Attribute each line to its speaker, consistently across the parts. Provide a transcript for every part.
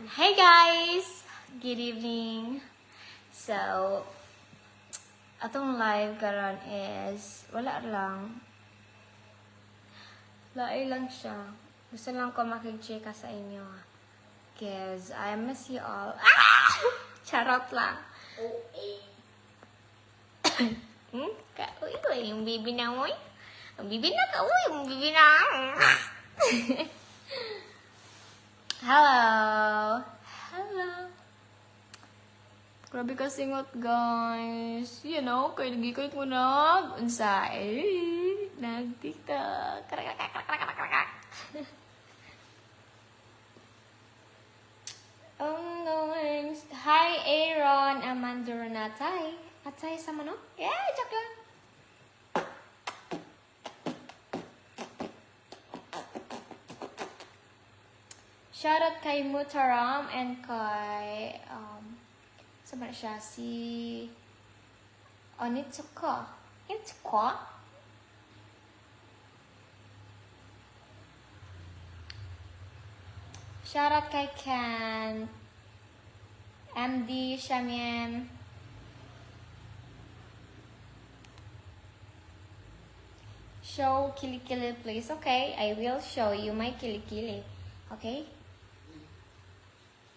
Speaker 1: Hey guys! Good evening. So, atong live karon is wala lang. Laay lang siya. Gusto lang ko makikchika sa inyo. Cause I miss you all. Ah! Charot lang. Uy, yung bibi na mo. Ang bibi na ka, uy, yung bibi na. Hello. Hello. Grabe ka singot, guys. You know, kay nagikot mo na. Unsay. Nag-tiktok. Going. Hi, Aaron. Amanda Renatay. Atay sama no? Yeah, joke lang. Shoutout kay Mutaram and kay sama siya si Onitsuko. Itsuko? Shoutout kay Ken, MD Shamiem, show kilikili please. Okay, I will show you my kilikili. Okay?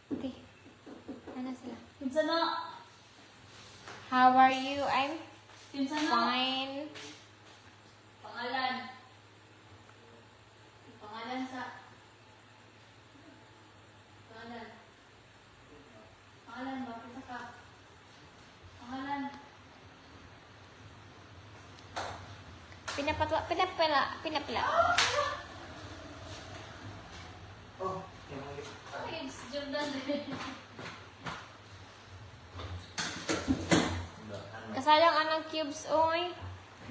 Speaker 1: Okay. Ano sila?
Speaker 2: Pinsan na.
Speaker 1: How are you? I'm
Speaker 2: Pinsan na.
Speaker 1: fine.
Speaker 2: Pangalan. Pangalan sa... Pangalan. Pangalan ba? Pinsan ka. Pangalan.
Speaker 1: Pinapila.
Speaker 3: Oh,
Speaker 2: Okay, it's Jordan.
Speaker 1: Kasayang anong cubes, oy.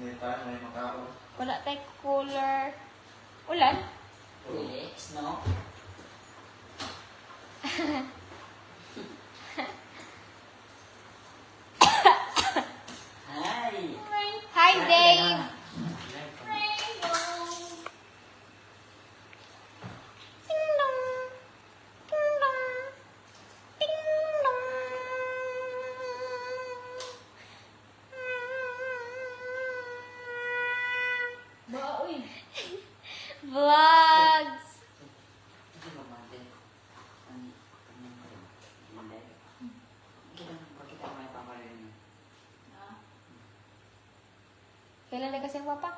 Speaker 3: Neta, may makao.
Speaker 1: Wala tayo cooler. Ulan?
Speaker 3: Relax, no? Hi!
Speaker 1: Hi, Dave. Ding dong. Ding dong. Ding dong.
Speaker 2: Ba, uy.
Speaker 1: Vlogs. Kailan na kasi ang papa?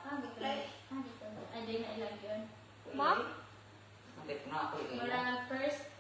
Speaker 2: Ay, di na ilag yun.
Speaker 1: Mom?
Speaker 3: Bakit na ako eh?
Speaker 2: Wala na first.